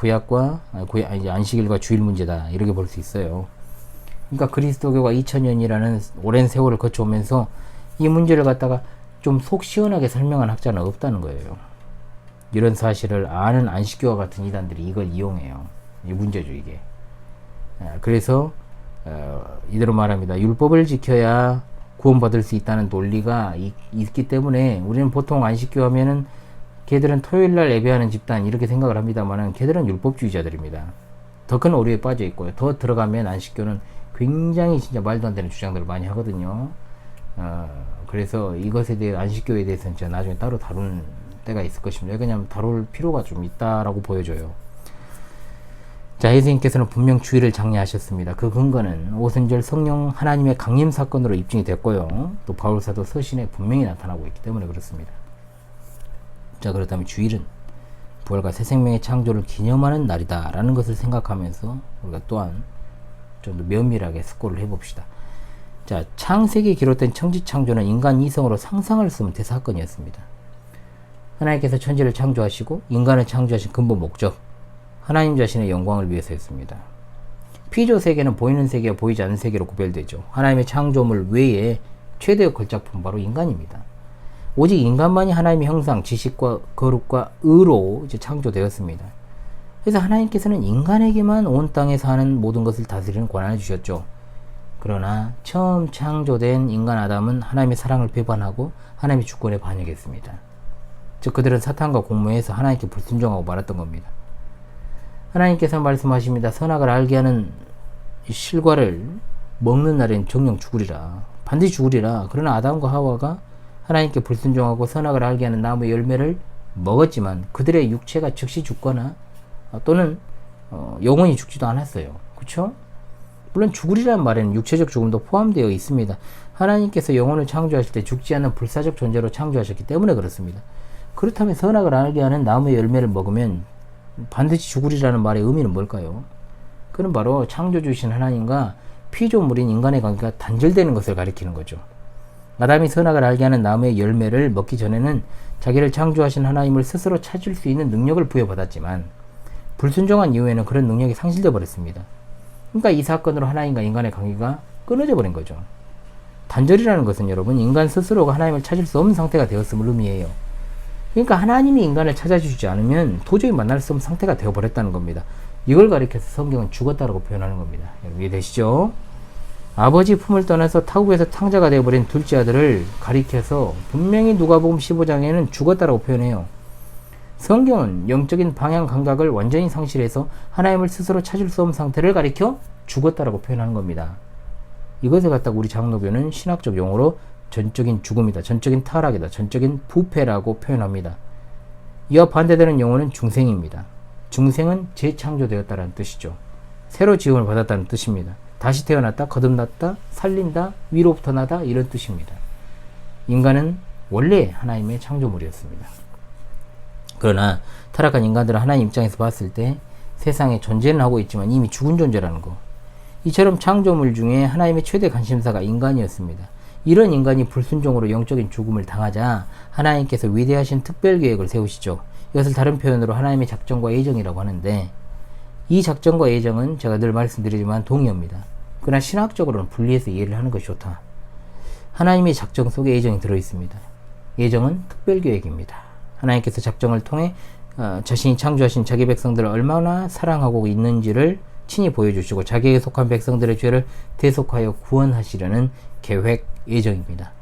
안식일과 주일 문제다 이렇게 볼 수 있어요. 그러니까 그리스도교가 2000년이라는 오랜 세월을 거쳐오면서 이 문제를 갖다가 좀 속 시원하게 설명한 학자는 없다는 거예요. 이런 사실을 아는 안식교와 같은 이단들이 이걸 이용해요. 이 문제죠 이게. 그래서 이대로 말합니다. 율법을 지켜야 구원받을 수 있다는 논리가 있기 때문에 우리는 보통 안식교 하면은 걔들은 토요일날 예배하는 집단 이렇게 생각을 합니다만은 걔들은 율법주의자들입니다. 더 큰 오류에 빠져 있고요. 더 들어가면 안식교는 굉장히 진짜 말도 안 되는 주장들을 많이 하거든요. 그래서 이것에 대해 안식교에 대해서는 제가 나중에 따로 다룬 때가 있을 것입니다. 그냥 다룰 필요가 좀 있다라고 보여져요. 자, 예수님께서는 분명 주일을 장려하셨습니다. 그 근거는 오순절 성령 하나님의 강림 사건으로 입증이 됐고요. 또 바울사도 서신에 분명히 나타나고 있기 때문에 그렇습니다. 자, 그렇다면 주일은 부활과 새 생명의 창조를 기념하는 날이다 라는 것을 생각하면서 우리가 또한 좀 더 면밀하게 숙고를 해봅시다. 자, 창세기에 기록된 천지창조는 인간 이성으로 상상할 수 없는 대사건이었습니다. 하나님께서 천지를 창조하시고 인간을 창조하신 근본 목적, 하나님 자신의 영광을 위해서였습니다. 피조 세계는 보이는 세계와 보이지 않는 세계로 구별되죠. 하나님의 창조물 외에 최대의 걸작품 바로 인간입니다. 오직 인간만이 하나님의 형상, 지식과 거룩과 의로 이제 창조되었습니다. 그래서 하나님께서는 인간에게만 온 땅에 사는 모든 것을 다스리는 권한을 주셨죠. 그러나 처음 창조된 인간 아담은 하나님의 사랑을 배반하고 하나님의 주권에 반역했습니다. 즉 그들은 사탄과 공모해서 하나님께 불순종하고 말았던 겁니다. 하나님께서 말씀하십니다. 선악을 알게 하는 실과를 먹는 날엔 정령 죽으리라. 반드시 죽으리라. 그러나 아담과 하와가 하나님께 불순종하고 선악을 알게 하는 나무의 열매를 먹었지만 그들의 육체가 즉시 죽거나 또는 영원히 죽지도 않았어요. 그렇죠? 물론 죽으리라는 말에는 육체적 죽음도 포함되어 있습니다. 하나님께서 영혼을 창조하실 때 죽지 않는 불사적 존재로 창조하셨기 때문에 그렇습니다. 그렇다면 선악을 알게 하는 나무의 열매를 먹으면 반드시 죽으리라는 말의 의미는 뭘까요? 그는 바로 창조주이신 하나님과 피조물인 인간의 관계가 단절되는 것을 가리키는 거죠. 아담이 선악을 알게 하는 나무의 열매를 먹기 전에는 자기를 창조하신 하나님을 스스로 찾을 수 있는 능력을 부여받았지만 불순종한 이후에는 그런 능력이 상실되어 버렸습니다. 그러니까 이 사건으로 하나님과 인간의 관계가 끊어져 버린 거죠. 단절이라는 것은 여러분 인간 스스로가 하나님을 찾을 수 없는 상태가 되었음을 의미해요. 그러니까 하나님이 인간을 찾아주지 않으면 도저히 만날 수 없는 상태가 되어버렸다는 겁니다. 이걸 가리켜서 성경은 죽었다라고 표현하는 겁니다. 여러분 이해되시죠? 아버지 품을 떠나서 타국에서 탕자가 되어버린 둘째 아들을 가리켜서 분명히 누가복음 15장에는 죽었다라고 표현해요. 성경은 영적인 방향 감각을 완전히 상실해서 하나님을 스스로 찾을 수 없는 상태를 가리켜 죽었다라고 표현하는 겁니다. 이것을 갖다가 우리 장로교는 신학적 용어로 전적인 죽음이다, 전적인 타락이다, 전적인 부패라고 표현합니다. 이와 반대되는 용어는 중생입니다. 중생은 재창조되었다는 뜻이죠. 새로 지음을 받았다는 뜻입니다. 다시 태어났다, 거듭났다, 살린다, 위로부터 나다 이런 뜻입니다. 인간은 원래 하나님의 창조물이었습니다. 그러나 타락한 인간들은 하나님 입장에서 봤을 때 세상에 존재는 하고 있지만 이미 죽은 존재라는 거. 이처럼 창조물 중에 하나님의 최대 관심사가 인간이었습니다. 이런 인간이 불순종으로 영적인 죽음을 당하자 하나님께서 위대하신 특별계획을 세우시죠. 이것을 다른 표현으로 하나님의 작정과 예정이라고 하는데 이 작정과 예정은 제가 늘 말씀드리지만 동의어입니다. 그러나 신학적으로는 분리해서 이해를 하는 것이 좋다. 하나님의 작정 속에 예정이 들어있습니다. 예정은 특별계획입니다. 하나님께서 작정을 통해 자신이 창조하신 자기 백성들을 얼마나 사랑하고 있는지를 친히 보여주시고 자기에게 속한 백성들의 죄를 대속하여 구원하시려는 계획, 예정입니다.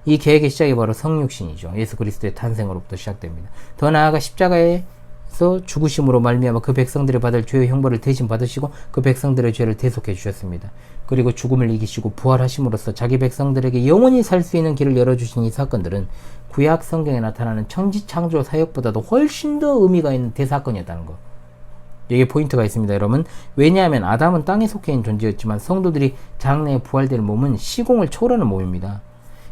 이 계획의 시작이 바로 성육신이죠. 예수 그리스도의 탄생으로부터 시작됩니다. 더 나아가 십자가에서 죽으심으로 말미암아 그 백성들이 받을 죄의 형벌을 대신 받으시고 그 백성들의 죄를 대속해 주셨습니다. 그리고 죽음을 이기시고 부활하심으로써 자기 백성들에게 영원히 살 수 있는 길을 열어주신 이 사건들은 구약 성경에 나타나는 천지창조 사역보다도 훨씬 더 의미가 있는 대사건이었다는 것. 여기에 포인트가 있습니다, 여러분. 왜냐하면 아담은 땅에 속해 있는 존재였지만 성도들이 장래에 부활될 몸은 시공을 초월하는 몸입니다.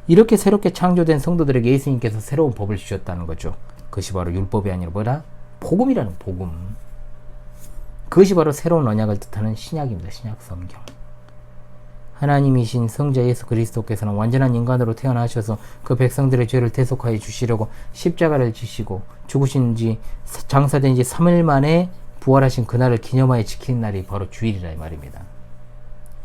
이렇게 새롭게 창조된 성도들에게 예수님께서 새로운 법을 주셨다는 거죠. 그것이 바로 율법이 아니라 뭐다? 복음이라는 복음. 그것이 바로 새로운 언약을 뜻하는 신약입니다. 신약 성경. 하나님이신 성자 예수 그리스도께서는 완전한 인간으로 태어나셔서 그 백성들의 죄를 대속하여 주시려고 십자가를 지시고 죽으신 지 장사된 지 3일 만에 부활하신 그날을 기념하여 지키는 날이 바로 주일이라 이 말입니다.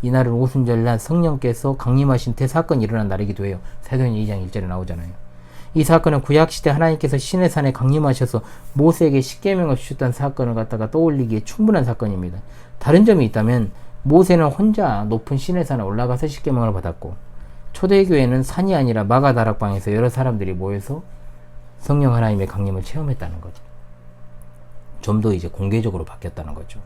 이날은 오순절날 성령께서 강림하신 대사건이 일어난 날이기도 해요. 사도행전 2장 1절에 나오잖아요. 이 사건은 구약시대 하나님께서 시내산에 강림하셔서 모세에게 십계명을 주셨다는 사건을 갖다가 떠올리기에 충분한 사건입니다. 다른 점이 있다면 모세는 혼자 높은 시내산에 올라가서 십계명을 받았고 초대교회는 산이 아니라 마가다락방에서 여러 사람들이 모여서 성령 하나님의 강림을 체험했다는 거죠. 좀 더 이제 공개적으로 바뀌었다는 거죠.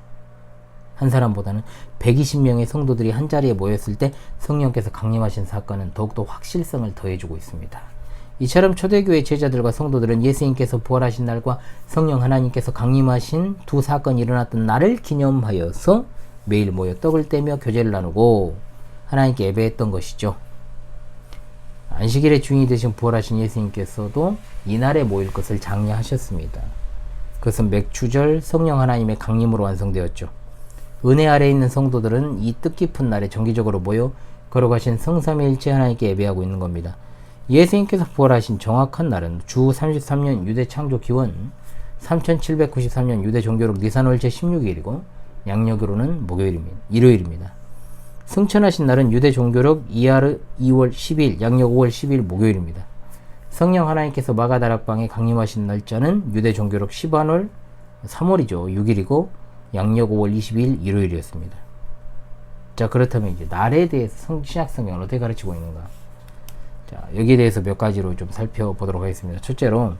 한 사람보다는 120명의 성도들이 한 자리에 모였을 때 성령께서 강림하신 사건은 더욱더 확실성을 더해주고 있습니다. 이처럼 초대교회 제자들과 성도들은 예수님께서 부활하신 날과 성령 하나님께서 강림하신 두 사건이 일어났던 날을 기념하여서 매일 모여 떡을 떼며 교제를 나누고 하나님께 예배했던 것이죠. 안식일의 주인이 되신 부활하신 예수님께서도 이날에 모일 것을 장려하셨습니다. 그것은 맥추절 성령 하나님의 강림으로 완성되었죠. 은혜 아래에 있는 성도들은 이 뜻깊은 날에 정기적으로 모여 걸어가신 성삼위일체 하나님께 예배하고 있는 겁니다. 예수님께서 부활하신 정확한 날은 주 33년 유대 창조 기원 3793년 유대 종교록 니산월째 16일이고 양력으로는 일요일입니다. 승천하신 날은 유대 종교록 이하르 2월 10일, 양력 5월 10일 목요일입니다. 성령 하나님께서 마가다락방에 강림하신 날짜는 유대 종교록 시반월 3월이죠. 6일이고 양력 5월 22일 일요일이었습니다. 자, 그렇다면 이제 날에 대해서 신약 성경은 어떻게 가르치고 있는가? 자, 여기에 대해서 몇 가지로 좀 살펴보도록 하겠습니다. 첫째로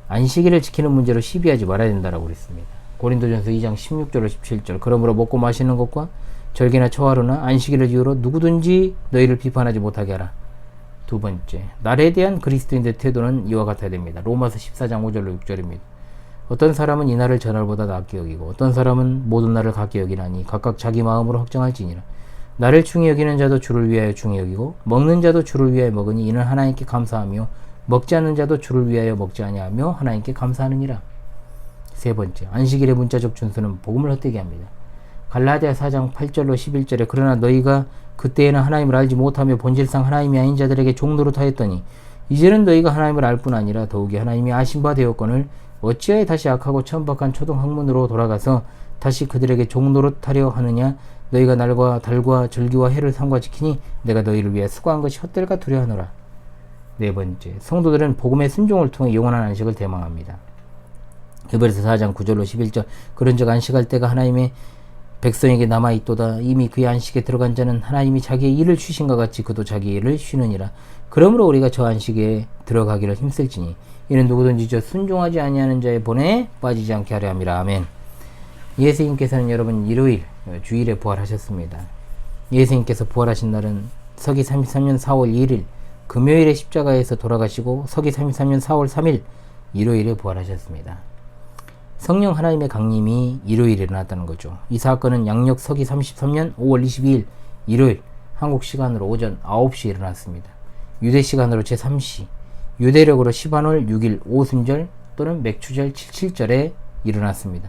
안식일을 지키는 문제로 시비하지 말아야 된다라고 그랬습니다. 고린도전서 2장 16절로 17절. 그러므로 먹고 마시는 것과 절기나 초하루나 안식일을 이유로 누구든지 너희를 비판하지 못하게 하라. 두 번째, 날에 대한 그리스도인의 태도는 이와 같아야 됩니다. 로마서 14장 5절로 6절입니다. 어떤 사람은 이날을 전날보다 낫게 여기고 어떤 사람은 모든 날을 같게 여기나니 각각 자기 마음으로 확정할지니라. 나를 중히 여기는 자도 주를 위하여 중히 여기고 먹는 자도 주를 위하여 먹으니 이는 하나님께 감사하며 먹지 않는 자도 주를 위하여 먹지 아니하며 하나님께 감사하느니라. 세 번째, 안식일의 문자적 준수는 복음을 헛되게 합니다. 갈라디아 4장 8절로 11절에 그러나 너희가 그때에는 하나님을 알지 못하며 본질상 하나님이 아닌 자들에게 종노릇하였더니 이제는 너희가 하나님을 알 뿐 아니라 더욱이 하나님이 아신 바 되었거늘 어찌하여 다시 악하고 천박한 초등학문으로 돌아가서 다시 그들에게 종노릇하려 하느냐. 너희가 날과 달과 절기와 해를 삼가 지키니 내가 너희를 위해 수고한 것이 헛될까 두려워하노라. 네 번째, 성도들은 복음의 순종을 통해 영원한 안식을 대망합니다. 히브리서 4장 9절로 11절 그런즉 안식할 때가 하나님의 백성에게 남아있도다. 이미 그의 안식에 들어간 자는 하나님이 자기의 일을 쉬신과 같이 그도 자기의 일을 쉬느니라. 그러므로 우리가 저 안식에 들어가기를 힘쓸지니 이는 누구든지 저 순종하지 아니하는 자의 본에 빠지지 않게 하려 함이라. 아멘. 예수님께서는 여러분 일요일 주일에 부활하셨습니다. 예수님께서 부활하신 날은 서기 33년 4월 1일 금요일에 십자가에서 돌아가시고 서기 33년 4월 3일 일요일에 부활하셨습니다. 성령 하나님의 강림이 일요일에 일어났다는 거죠. 이 사건은 양력 서기 33년 5월 22일 일요일 한국 시간으로 오전 9시에 일어났습니다. 유대 시간으로 제3시, 유대력으로 시반월 6일 오순절 또는 맥추절 77절에 일어났습니다.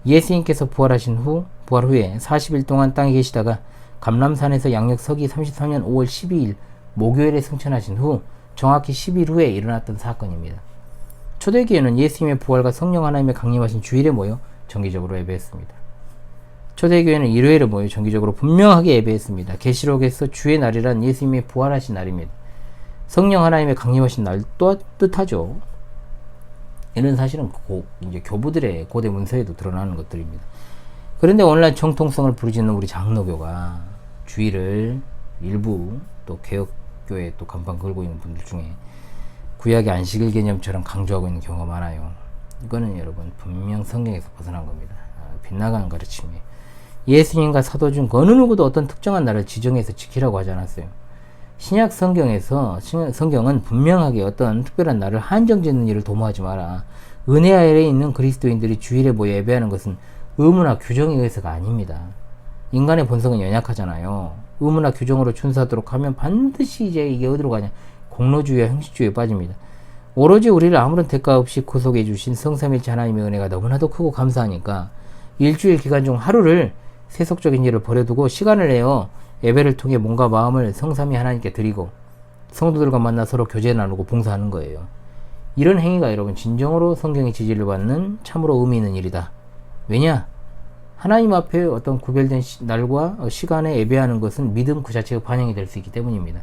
예수님께서 부활 후에 40일 동안 땅에 계시다가 감람산에서 양력 서기 33년 5월 12일 목요일에 승천하신 후 정확히 10일 후에 일어났던 사건입니다. 초대교회는 예수님의 부활과 성령 하나님의 강림하신 주일에 모여 정기적으로 예배했습니다. 초대교회는 일요일에 모여 정기적으로 분명하게 예배했습니다. 계시록에서 주의 날이란 예수님의 부활하신 날입니다. 성령 하나님의 강림하신 날도 뜻하죠. 이런 사실은 이제 교부들의 고대 문서에도 드러나는 것들입니다. 그런데 오늘날 정통성을 부르짖는 우리 장로교가 주일을 일부 또 개혁교회 또 간판 걸고 있는 분들 중에 구약의 안식일 개념처럼 강조하고 있는 경우가 많아요. 이거는 여러분 분명 성경에서 벗어난 겁니다. 빗나간 가르침이에요. 예수님과 사도 중 어느 누구도 어떤 특정한 날을 지정해서 지키라고 하지 않았어요. 신약 성경은 분명하게 어떤 특별한 날을 한정짓는 일을 도모하지 마라. 은혜 아래에 있는 그리스도인들이 주일에 모여 예배하는 것은 의무나 규정에 의해서가 아닙니다. 인간의 본성은 연약하잖아요. 의무나 규정으로 준수하도록 하면 반드시 이제 이게 어디로 가냐? 공로주의와 형식주의에 빠집니다. 오로지 우리를 아무런 대가 없이 구속해 주신 성삼일체 하나님의 은혜가 너무나도 크고 감사하니까 일주일 기간 중 하루를 세속적인 일을 버려두고 시간을 내어 예배를 통해 몸과 마음을 성삼위 하나님께 드리고 성도들과 만나 서로 교제 나누고 봉사하는 거예요. 이런 행위가 여러분 진정으로 성경의 지지를 받는 참으로 의미 있는 일이다. 왜냐? 하나님 앞에 어떤 구별된 날과 시간에 예배하는 것은 믿음 그 자체가 반영이 될 수 있기 때문입니다.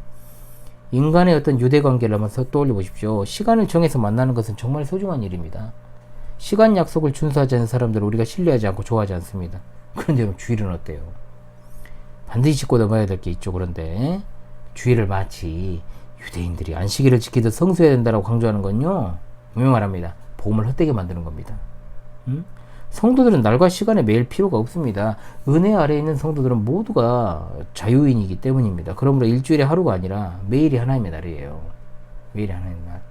인간의 어떤 유대관계를 한번 떠올려 보십시오. 시간을 정해서 만나는 것은 정말 소중한 일입니다. 시간 약속을 준수하지 않는 사람들을 우리가 신뢰하지 않고 좋아하지 않습니다. 그런데 주일은 어때요? 반드시 짚고 넘어야 될 게 있죠. 그런데 주일을 마치 유대인들이 안식일을 지키듯 성수해야 된다고 강조하는 건요, 분명 말합니다. 복음을 헛되게 만드는 겁니다. 성도들은 날과 시간에 매일 필요가 없습니다. 은혜 아래에 있는 성도들은 모두가 자유인이기 때문입니다. 그러므로 일주일에 하루가 아니라 매일이 하나님의 날이에요. 매일이 하나님의 날.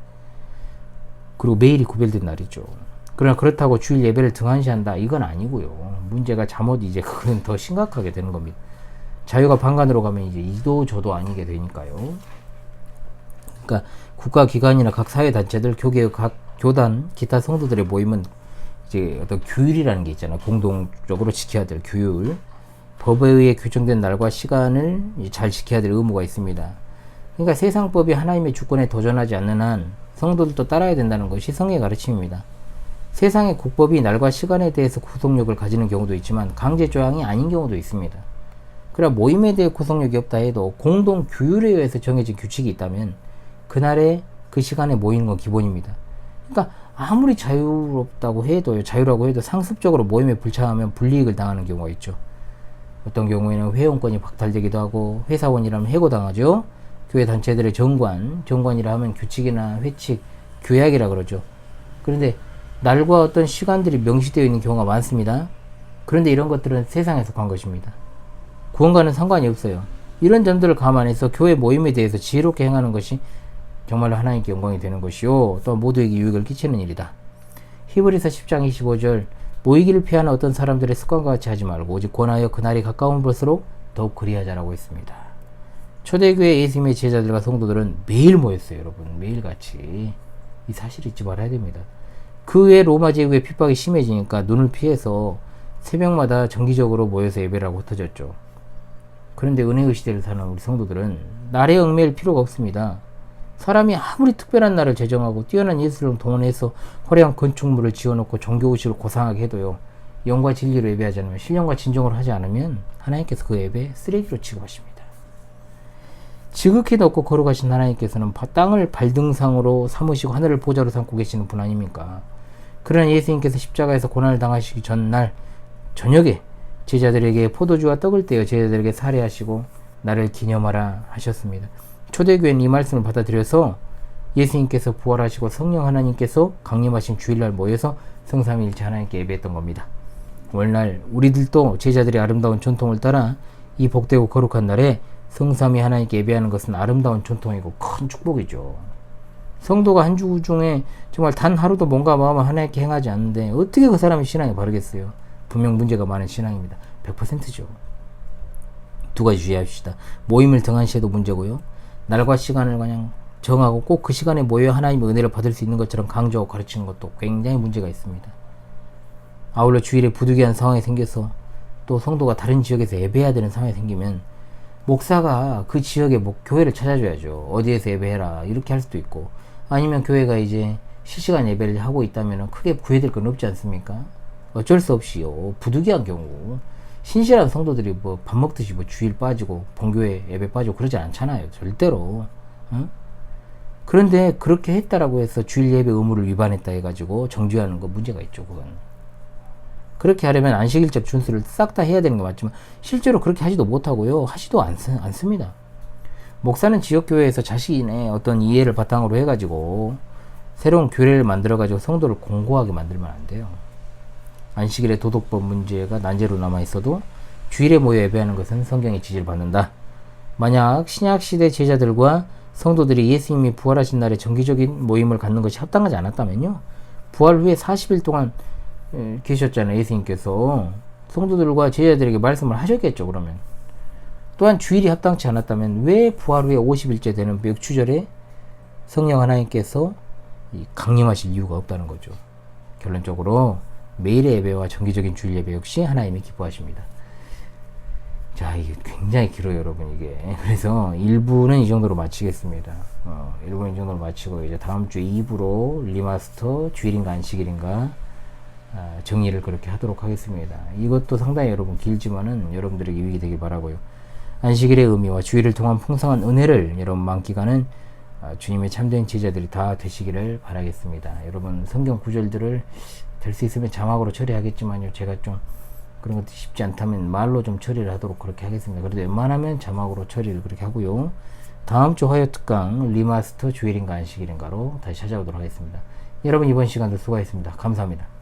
그리고 매일이 구별된 날이죠. 그러나 그렇다고 주일 예배를 등한시한다, 이건 아니고요. 문제가 잘못 이제 그건 더 심각하게 되는 겁니다. 자유가 방간으로 가면 이제 이도 저도 아니게 되니까요. 그러니까 국가기관이나 각 사회단체들, 교계, 각 교단, 기타 성도들의 모임은 이제 어떤 규율이라는 게 있잖아요. 공동적으로 지켜야 될 규율. 법에 의해 규정된 날과 시간을 잘 지켜야 될 의무가 있습니다. 그러니까 세상법이 하나님의 주권에 도전하지 않는 한 성도들도 따라야 된다는 것이 성의 가르침입니다. 세상의 국법이 날과 시간에 대해서 구속력을 가지는 경우도 있지만 강제 조항이 아닌 경우도 있습니다. 그러나 모임에 대해 구속력이 없다 해도 공동 규율에 의해서 정해진 규칙이 있다면 그날에 그 시간에 모이는 건 기본입니다. 그러니까 아무리 자유롭다고 해도, 자유라고 해도 상습적으로 모임에 불참하면 불이익을 당하는 경우가 있죠. 어떤 경우에는 회원권이 박탈되기도 하고 회사원이라면 해고당하죠. 교회 단체들의 정관이라 하면 규칙이나 회칙, 규약이라 그러죠. 그런데 날과 어떤 시간들이 명시되어 있는 경우가 많습니다. 그런데 이런 것들은 세상에 속한 것입니다. 구원과는 상관이 없어요. 이런 점들을 감안해서 교회 모임에 대해서 지혜롭게 행하는 것이 정말로 하나님께 영광이 되는 것이요, 또 모두에게 유익을 끼치는 일이다. 히브리서 10장 25절 모이기를 피하는 어떤 사람들의 습관과 같이 하지 말고 오직 권하여 그날이 가까운 볼수록 더욱 그리하자라고 했습니다. 초대교회 예수님의 제자들과 성도들은 매일 모였어요. 여러분, 매일같이. 이 사실을 잊지 말아야 됩니다. 그 외에 로마 제국의 핍박이 심해지니까 눈을 피해서 새벽마다 정기적으로 모여서 예배라고 흩어졌죠. 그런데 은혜의 시대를 사는 우리 성도들은 날에 얽매일 필요가 없습니다. 사람이 아무리 특별한 날을 제정하고 뛰어난 예술을 동원해서 화려한 건축물을 지어놓고 종교의식을 고상하게 해도요, 영과 진리로 예배하지 않으면, 신령과 진정으로 하지 않으면 하나님께서 그 예배 쓰레기로 취급하십니다. 지극히 높고 거룩하신 하나님께서는 땅을 발등상으로 삼으시고 하늘을 보좌로 삼고 계시는 분 아닙니까? 그러나 예수님께서 십자가에서 고난을 당하시기 전날 저녁에 제자들에게 포도주와 떡을 떼어 제자들에게 살해하시고 나를 기념하라 하셨습니다. 초대교회는 이 말씀을 받아들여서 예수님께서 부활하시고 성령 하나님께서 강림하신 주일날 모여서 성삼위일체 하나님께 예배했던 겁니다. 오늘날 우리들도 제자들의 아름다운 전통을 따라 이 복되고 거룩한 날에 성삼위 하나님께 예배하는 것은 아름다운 전통이고 큰 축복이죠. 성도가 한 주 중에 정말 단 하루도 뭔가 마음을 하나님께 행하지 않는데 어떻게 그 사람의 신앙이 바르겠어요? 분명 문제가 많은 신앙입니다. 100%죠. 두 가지 주의합시다. 모임을 등한시해도 문제고요. 날과 시간을 그냥 정하고 꼭 그 시간에 모여 하나님의 은혜를 받을 수 있는 것처럼 강조하고 가르치는 것도 굉장히 문제가 있습니다. 아울러 주일에 부득이한 상황이 생겨서 또 성도가 다른 지역에서 예배해야 되는 상황이 생기면 목사가 그 지역의 교회를 찾아줘야죠. 어디에서 예배해라 이렇게 할 수도 있고, 아니면 교회가 이제 실시간 예배를 하고 있다면 크게 구애될 건 없지 않습니까? 어쩔 수 없이요. 부득이한 경우 신실한 성도들이 뭐 밥 먹듯이 뭐 주일 빠지고 본교회 예배 빠지고 그러지 않잖아요. 절대로. 응? 그런데 그렇게 했다라고 해서 주일 예배 의무를 위반했다 해가지고 정죄하는 거 문제가 있죠. 그건. 그렇게 하려면 안식일적 준수를 싹 다 해야 되는 거 맞지만 실제로 그렇게 하지도 못하고요. 하지도 않습니다. 목사는 지역교회에서 자신의 어떤 이해를 바탕으로 해가지고 새로운 교회를 만들어가지고 성도를 공고하게 만들면 안 돼요. 안식일의 도덕법 문제가 난제로 남아있어도 주일에 모여 예배하는 것은 성경의 지지를 받는다. 만약 신약시대 제자들과 성도들이 예수님이 부활하신 날에 정기적인 모임을 갖는 것이 합당하지 않았다면요, 부활 후에 40일 동안 계셨잖아요. 예수님께서 성도들과 제자들에게 말씀을 하셨겠죠. 그러면 또한 주일이 합당치 않았다면 왜 부활 후에 50일째 되는 멱추절에 성령 하나님께서 강림하실 이유가 없다는 거죠. 결론적으로 매일의 예배와 정기적인 주일 예배 역시 하나님이 기뻐하십니다. 자, 이게 굉장히 길어요, 여러분, 이게. 그래서 1부는 이 정도로 마치겠습니다. 1부는 이 정도로 마치고, 이제 다음 주 2부로 리마스터, 주일인가 안식일인가, 정리를 그렇게 하도록 하겠습니다. 이것도 상당히 여러분 길지만은 여러분들에게 유익이 되길 바라고요. 안식일의 의미와 주일을 통한 풍성한 은혜를 여러분 만끽하는 주님의 참된 제자들이 다 되시기를 바라겠습니다. 여러분 성경 구절들을 될 수 있으면 자막으로 처리하겠지만요, 제가 좀 그런 것도 쉽지 않다면 말로 좀 처리를 하도록 그렇게 하겠습니다. 그래도 웬만하면 자막으로 처리를 그렇게 하고요. 다음 주 화요 특강 리마스터 주일인가 안식일인가로 다시 찾아오도록 하겠습니다. 여러분 이번 시간도 수고하셨습니다. 감사합니다.